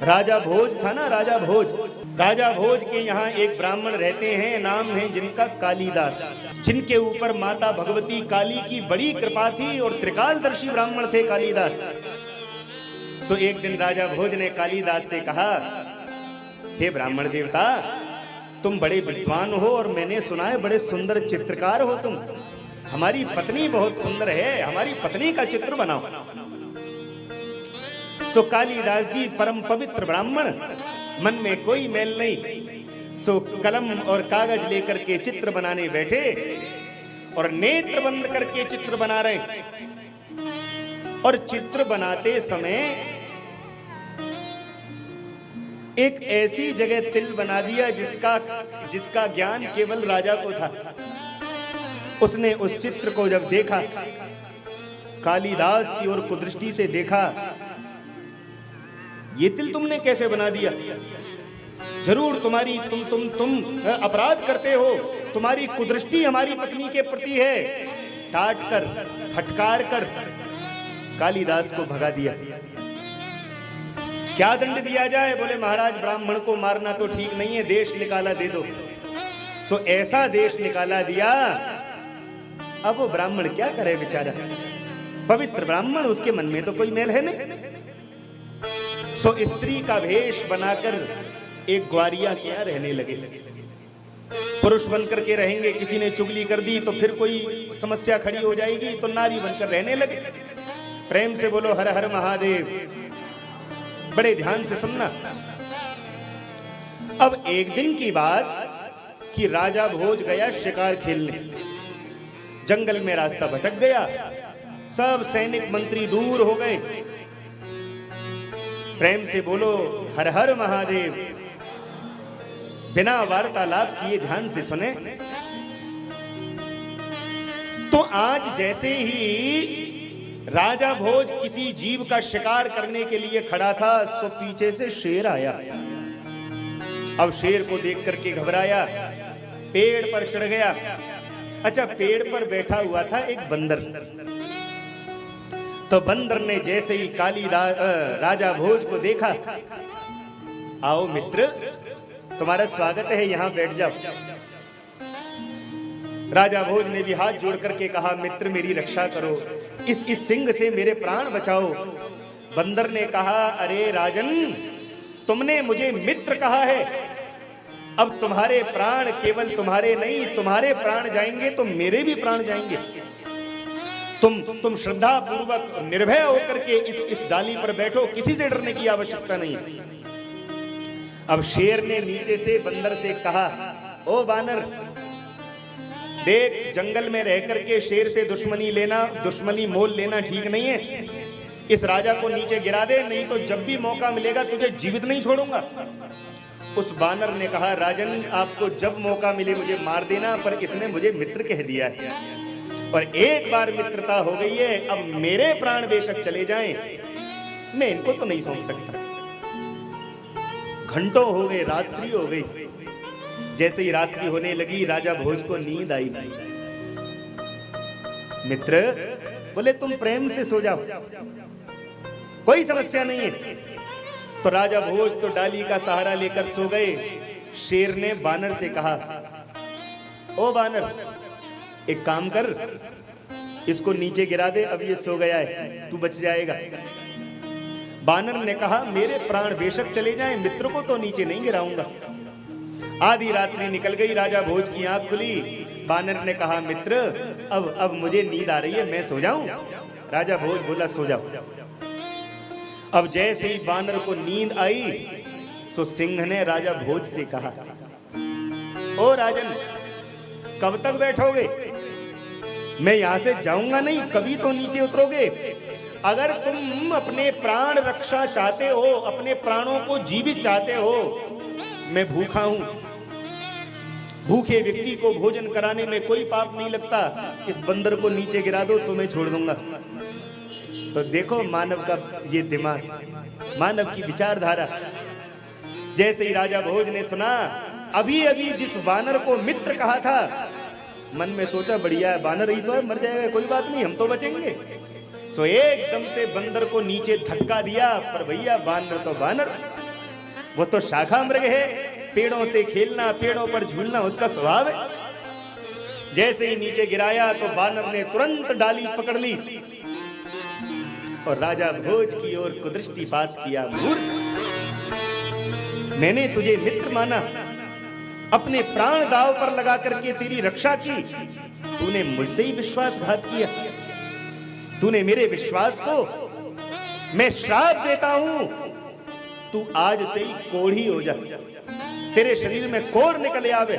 राजा भोज था ना, राजा भोज। राजा भोज के यहाँ एक ब्राह्मण रहते हैं, नाम है जिनका कालिदास, जिनके ऊपर माता भगवती काली की बड़ी कृपा थी और त्रिकालदर्शी ब्राह्मण थे कालिदास। सो एक दिन राजा भोज ने कालिदास से कहा, हे ब्राह्मण देवता, तुम बड़े विद्वान हो और मैंने सुना है बड़े सुंदर चित्रकार हो तुम। हमारी पत्नी बहुत सुंदर है, हमारी पत्नी का चित्र बनाओ। सो कालिदास जी परम पवित्र ब्राह्मण, मन में कोई मैल नहीं, सो कलम और कागज लेकर के चित्र बनाने बैठे और नेत्र बंद करके चित्र बना रहे। और चित्र बनाते समय एक ऐसी जगह तिल बना दिया जिसका ज्ञान केवल राजा को था। उसने उस चित्र को जब देखा, कालिदास की ओर कुदृष्टि से देखा, ये तिल तुमने कैसे बना दिया? जरूर तुम्हारी तुम अपराध करते हो, तुम्हारी कुदृष्टि हमारी पत्नी के प्रति है। डांट कर, फटकार कर कालिदास को भगा दिया। क्या दंड दिया जाए? बोले महाराज, ब्राह्मण को मारना तो ठीक नहीं है, देश निकाला दे दो। सो ऐसा देश निकाला दिया। अब वो ब्राह्मण क्या करे बेचारा, पवित्र ब्राह्मण, उसके मन में तो कोई मेल है नहीं। सो स्त्री का वेश बनाकर एक ग्वारिया क्या रहने लगे। पुरुष बनकर के रहेंगे, किसी ने चुगली कर दी तो फिर कोई समस्या खड़ी हो जाएगी, तो नारी बनकर रहने लगे। प्रेम से बोलो हर हर महादेव। बड़े ध्यान से सुनना। अब एक दिन की बात कि राजा भोज गया शिकार खेलने, जंगल में रास्ता भटक गया, सब सैनिक मंत्री दूर हो गए। प्रेम से बोलो हर हर महादेव। बिना वार्तालाप किए ध्यान से सुने। तो आज जैसे ही राजा भोज किसी जीव का शिकार करने के लिए खड़ा था, सो पीछे से शेर आया। अब शेर को देख करके घबराया, पेड़ पर चढ़ गया। अच्छा, पेड़ पर बैठा हुआ था एक बंदर। तो बंदर ने जैसे ही राजा भोज को देखा, आओ मित्र, तुम्हारा स्वागत है, यहां बैठ जाओ। राजा भोज ने भी हाथ जोड़ करके कहा, मित्र मेरी रक्षा करो, इस सिंह से मेरे प्राण बचाओ। बंदर ने कहा, अरे राजन, तुमने मुझे मित्र कहा है, अब तुम्हारे प्राण केवल तुम्हारे नहीं, तुम्हारे प्राण जाएंगे तो मेरे भी प्राण जाएंगे। तुम श्रद्धा पूर्वक निर्भय होकर के इस डाली पर बैठो, किसी से डरने की आवश्यकता नहीं। अब शेर ने नीचे से बंदर से कहा, ओ बानर, देख, जंगल में रह करके शेर से दुश्मनी मोल लेना ठीक नहीं है। इस राजा को नीचे गिरा दे, नहीं तो जब भी मौका मिलेगा तुझे जीवित नहीं छोड़ूंगा। उस बानर ने कहा, राजन, आपको जब मौका मिले मुझे मार देना, पर इसने मुझे मित्र कह दिया है और एक बार मित्रता हो गई है, अब मेरे प्राण बेशक चले जाएं, मैं इनको तो नहीं सौंप सकता। घंटों हो गए, रात्रि हो गई। जैसे ही रात्रि होने लगी, राजा भोज को नींद आई। मित्र बोले, तुम प्रेम से सो जाओ, कोई समस्या नहीं है। तो राजा भोज तो डाली का सहारा लेकर सो गए। शेर ने बानर से कहा, ओ बानर, एक काम कर, इसको नीचे गिरा दे, अब ये सो गया है, तू बच जाएगा। बानर ने कहा, मेरे प्राण बेशक चले जाएं, मित्र को तो नीचे नहीं गिराऊंगा। आधी रात्रि निकल गई, राजा भोज की आंख खुली। बानर ने कहा, मित्र, अब मुझे नींद आ रही है, मैं सो जाऊं? राजा भोज बोला, सो जाओ। अब जैसे ही बानर को नींद आई, सो सिंह ने राजा भोज से कहा, ओ राजन, कब तक बैठोगे? मैं यहां से जाऊंगा नहीं, कभी तो नीचे उतरोगे। अगर तुम अपने प्राण रक्षा चाहते हो, अपने प्राणों को जीवित चाहते हो, मैं भूखा हूं। भूखे व्यक्ति को भोजन कराने में कोई पाप नहीं लगता। इस बंदर को नीचे गिरा दो तो मैं छोड़ दूंगा। तो देखो मानव का ये दिमाग, मानव की विचारधारा। जैसे ही राजा भोज ने सुना, अभी अभी जिस वानर को मित्र कहा था, मन में सोचा, बढ़िया है, वानर ही तो है, मर जाएगा, कोई बात नहीं, हम तो बचेंगे। सो एकदम से बंदर को नीचे धक्का दिया, पर भैया वानर तो वानर, वो तो शाखा मृग है, पेड़ों से खेलना, पेड़ों पर झूलना उसका स्वभाव है। जैसे ही नीचे गिराया तो बानर ने तुरंत डाली पकड़ ली और राजा भोज की ओर कुदृष्टिपात किया। मूर्ख, मैंने तुझे मित्र माना, अपने प्राण दांव पर लगा करके तेरी रक्षा की, तूने मुझसे ही विश्वासघात किया। तूने मेरे विश्वास को मैं श्राप देता हूं, तू आज से ही कोढ़ी हो जा, तेरे शरीर में कोढ़ निकल आवे।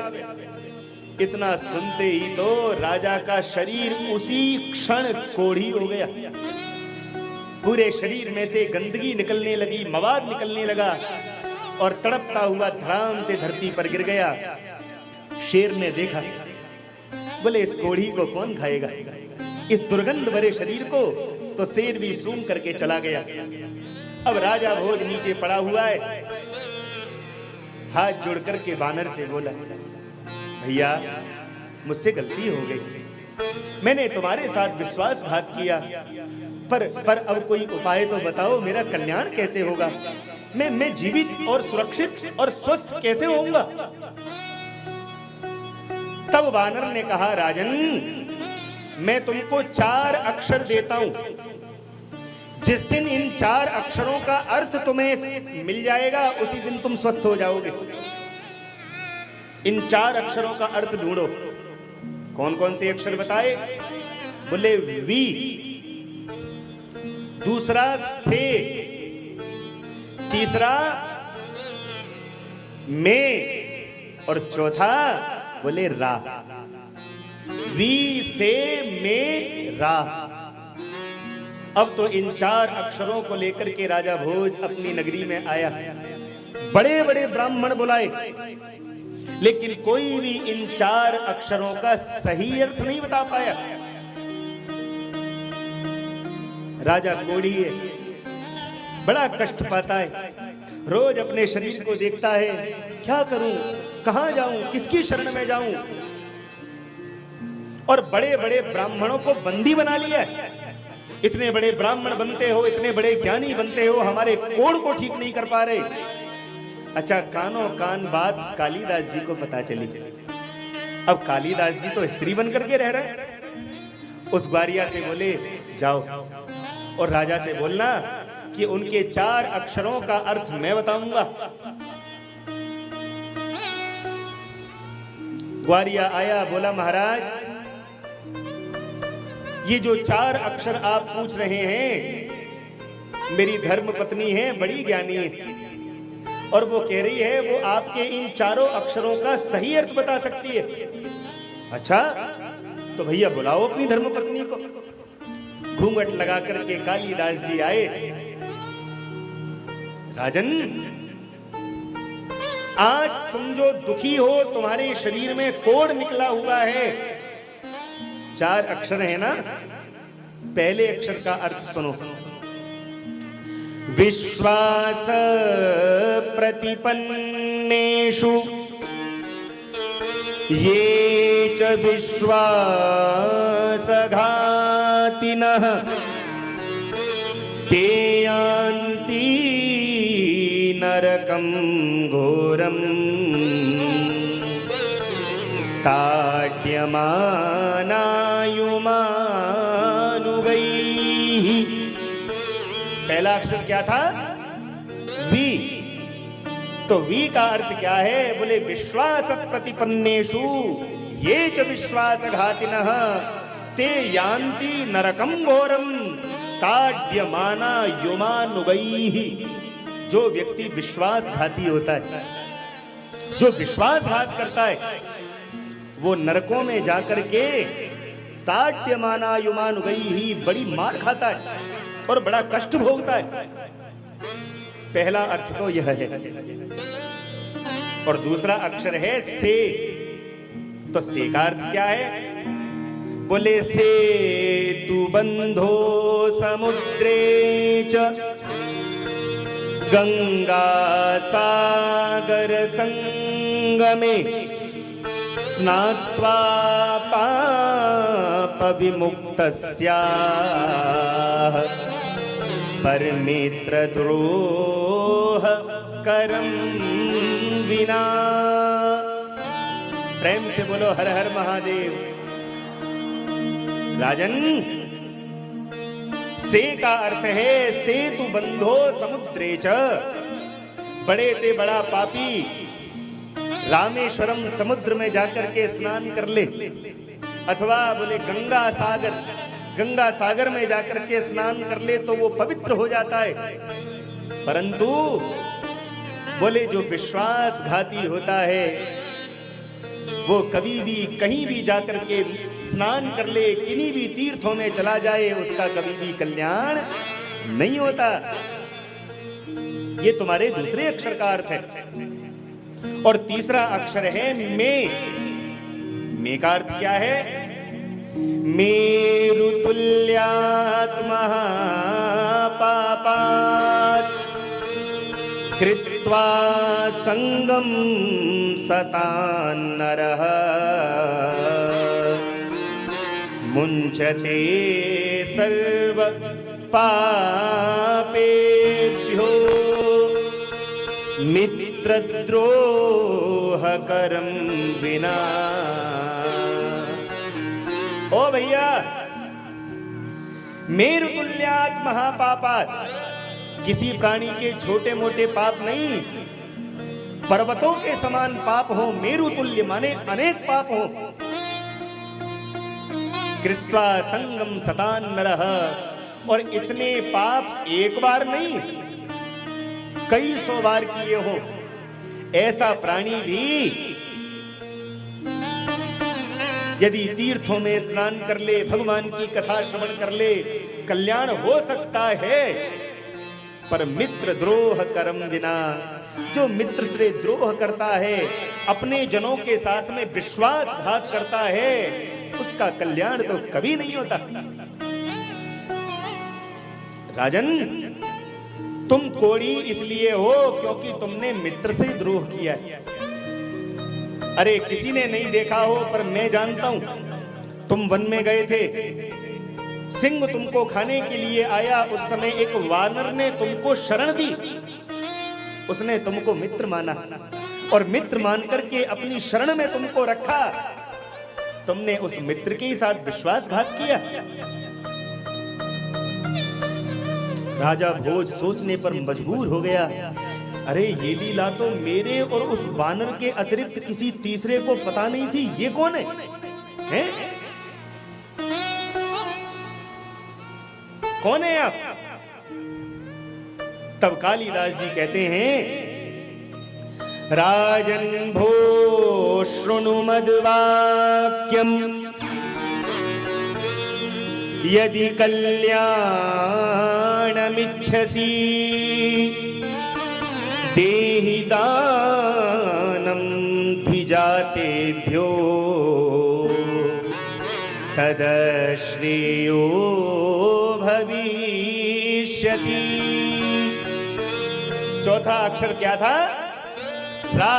इतना सुनते ही तो राजा का शरीर उसी क्षण कोढ़ी हो गया। पूरे शरीर में से गंदगी निकलने लगी, मवाद निकलने लगा और तड़पता हुआ धड़ाम से धरती पर गिर गया। शेर ने देखा, बोले इस कोढ़ी को कौन खाएगा, इस दुर्गंध भरे शरीर को। तो शेर भी सूंघ करके चला गया। अब राजा भोज नीचे पड़ा हुआ है, हाथ जोड़ करके बानर से बोला, भैया मुझसे गलती हो गई, मैंने तुम्हारे साथ विश्वासघात किया, पर अब कोई उपाय तो बताओ, मेरा कल्याण कैसे होगा, मैं जीवित और सुरक्षित और स्वस्थ कैसे होऊंगा। तब बानर ने कहा, राजन मैं तुमको 4 अक्षर देता हूं, जिस दिन इन 4 अक्षरों का अर्थ तुम्हें मिल जाएगा उसी दिन तुम स्वस्थ हो जाओगे। इन 4 अक्षरों का अर्थ ढूंढो। कौन कौन से अक्षर बताए? बोले वी, दूसरा से, तीसरा में और चौथा बोले रा। वी से में रा। अब तो इन 4 अक्षरों को लेकर के राजा भोज अपनी नगरी में आया। बड़े बड़े ब्राह्मण बुलाए, लेकिन कोई भी इन 4 अक्षरों का सही अर्थ नहीं बता पाया। राजा कोढ़ी है, बड़ा कष्ट पाता है, रोज अपने शरीर को देखता है, क्या करूं, कहां जाऊं, किसकी शरण में जाऊं। और बड़े बड़े ब्राह्मणों को बंदी बना लिया है। इतने बड़े ब्राह्मण बनते हो, इतने बड़े ज्ञानी बनते हो, हमारे कोढ़ को ठीक नहीं कर पा रहे। अच्छा, कानों कान बात कालिदास जी को पता चली। अब कालिदास जी तो स्त्री बन करके रह रहे। उस ग्वारिया से बोले, जाओ और राजा से बोलना कि उनके 4 अक्षरों का अर्थ मैं बताऊंगा। ग्वारिया आया, बोला महाराज ये जो 4 अक्षर आप पूछ रहे हैं, मेरी धर्म पत्नी है, बड़ी ज्ञानी है, और वो कह रही है वो आपके इन 4 अक्षरों का सही अर्थ बता सकती है। अच्छा, तो भैया बुलाओ अपनी धर्म पत्नी को। घूंघट लगा करके कालिदास जी आए। राजन, आज तुम जो दुखी हो, तुम्हारे शरीर में कोढ़ निकला हुआ है, 4 अक्षर है ना, पहले अक्षर का अर्थ सुनो। विश्वास प्रतिपन्नेषु ये च विश्वासघातिनः ते यान्ति नरकं घोरम् ताड्यमानायुमानुगैः। पहला अक्षर क्या था? वी। तो वी का अर्थ क्या है? बोले विश्वास प्रतिपन्नेषु ये च विश्वासघातिनः ते यान्ति नरकं घोरम् ताड्यमाना युमानुगैः। जो व्यक्ति विश्वासघाती होता है, जो विश्वासघात करता है, वो नरकों में जाकर के ताड्यमाना युमानुगैः बड़ी मार खाता है और बड़ा कष्ट भोगता है। पहला अर्थ तो यह है। और दूसरा अक्षर है से। तो से का अर्थ क्या है? बोले से तु बंधो समुद्रे च गंगा सागर संगमे स्नात्वा पाप विमुक्तस्याः परमित्र द्रोह करम विना। प्रेम से बोलो हर हर महादेव। राजन, से का अर्थ है सेतु बंधो समुद्रे च। बड़े से बड़ा पापी रामेश्वरम समुद्र में जाकर के स्नान कर ले, अथवा बोले गंगा सागर में जाकर के स्नान कर ले तो वो पवित्र हो जाता है। परंतु बोले जो विश्वासघाती होता है वो कभी भी कहीं भी जाकर के स्नान कर ले, किन्हीं भी तीर्थों में चला जाए, उसका कभी भी कल्याण नहीं होता। ये तुम्हारे दूसरे अक्षर का अर्थ है। और तीसरा अक्षर है मे का अर्थ क्या है? मेरु तुल्यात्मा पापात् कृत्वा संगम सतान् नरः मुञ्चते सर्व पापेभ्यो मित्रद्रोह करम विना। ओ भैया, मेरु तुल्यात् महापापात्, किसी प्राणी के छोटे मोटे पाप नहीं, पर्वतों के समान पाप हो। मेरु तुल्य माने अनेक पाप हो। कृत्वा संगम सतान नरः, और इतने पाप एक बार नहीं कई 100 बार किए हो, ऐसा प्राणी भी यदि तीर्थों में स्नान कर ले, भगवान की कथा श्रवण कर ले, कल्याण हो सकता है। पर मित्र द्रोह करम विना, जो मित्र से द्रोह करता है, अपने जनों के साथ में विश्वासघात करता है, उसका कल्याण तो कभी नहीं होता। राजन, तुम कोड़ी इसलिए हो क्योंकि तुमने मित्र से द्रोह किया है। अरे किसी ने नहीं देखा हो पर मैं जानता हूं। तुम वन में गए थे, सिंह तुमको खाने के लिए आया, उस समय एक वानर ने तुमको शरण दी। उसने तुमको मित्र माना और मित्र मान करके अपनी शरण में तुमको रखा। तुमने उस मित्र के साथ विश्वासघात किया। राजा भोज सोचने पर मजबूर हो गया। अरे ये लीला तो मेरे और उस वानर के अतिरिक्त किसी तीसरे को पता नहीं थी। ये कौन है? हैं? कौन है आप? तब कालिदास जी कहते हैं, राजन भो शृणु मद्वाक्यम यदि कल्याणमिच्छसि देहि दानं द्विजातेभ्यो तदश्रेयो भविष्यति। चौथा अक्षर क्या था? रा।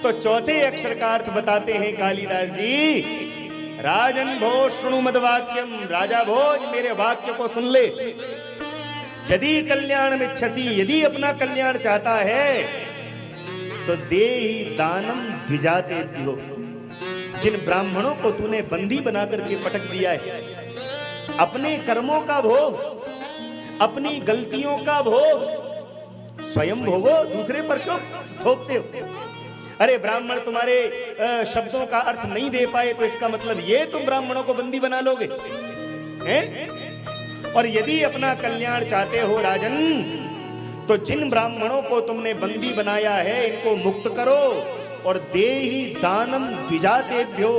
तो चौथे अक्षर का अर्थ बताते हैं कालिदास जी। राजन भो शृणु मद्वाक्यम, राजा भोज मेरे वाक्य को सुन ले। यदि कल्याणमिच्छसि, यदि अपना कल्याण चाहता है तो देहि दानम द्विजातेभ्यो। जिन ब्राह्मणों को तूने बंदी बना करके पटक दिया है, अपने कर्मों का भोग, अपनी गलतियों का भोग स्वयं भोगो, दूसरे पर क्यों थोपते हो? अरे ब्राह्मण तुम्हारे शब्दों का अर्थ नहीं दे पाए तो इसका मतलब ये तुम ब्राह्मणों को बंदी बना लोगे हैं? और यदि अपना कल्याण चाहते हो राजन, तो जिन ब्राह्मणों को तुमने बंदी बनाया है इनको मुक्त करो और देहि दानम द्विजातेभ्यो,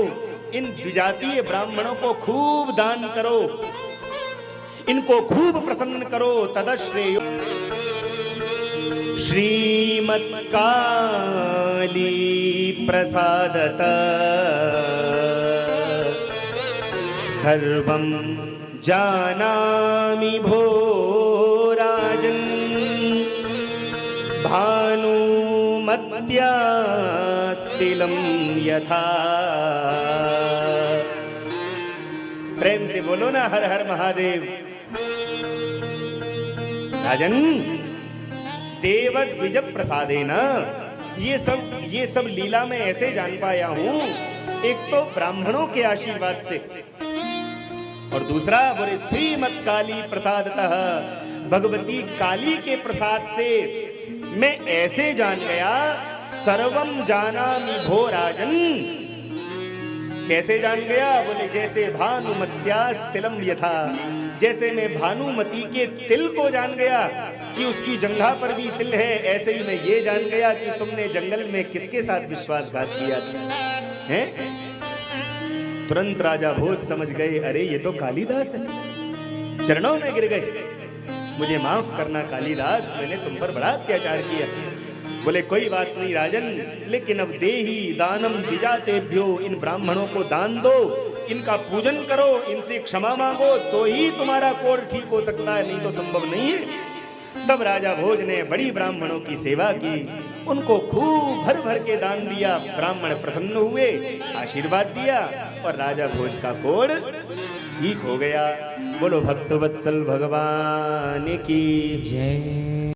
इन द्विजातीय ब्राह्मणों को खूब दान करो, इनको खूब प्रसन्न करो। तदश्रेय श्रीमत्काली प्रसादत सर्वं जानामि भो राजन् भानुमत्यास्तिलं यथा। प्रेम से बोलो ना हर हर महादेव। राजन, देवद्विज प्रसादेन। ये सब लीला में ऐसे जान पाया हूं, एक तो ब्राह्मणों के आशीर्वाद से, और दूसरा बोले श्रीमत काली प्रसादतः, भगवती काली के प्रसाद से मैं ऐसे जान गया, सर्वम जानामि भो राजन। कैसे जान गया? बोले जैसे भानुमत्यास तिलम यथा, जैसे मैं भानुमति के तिल को जान गया कि उसकी जंघा पर भी तिल है, ऐसे ही मैं ये जान गया कि तुमने जंगल में किसके साथ विश्वासघात किया था, हैं? तुरंत राजा भोज समझ गए, अरे ये तो कालिदास है। चरणों में गिर गए, मुझे माफ करना कालिदास, मैंने तुम पर बड़ा अत्याचार किया। बोले कोई बात नहीं राजन, लेकिन अब देही दानम द्विजातेभ्यो, इन ब्राह्मणों को दान दो, इनका पूजन करो, इनसे क्षमा मांगो, तो ही तुम्हारा कोढ़ ठीक हो सकता है, नहीं तो संभव नहीं है। तब राजा भोज ने बड़ी ब्राह्मणों की सेवा की, उनको खूब भर भर के दान दिया। ब्राह्मण प्रसन्न हुए, आशीर्वाद दिया, और राजा भोज का कोढ़ ठीक हो गया। बोलो भक्तवत्सल भगवान की जय।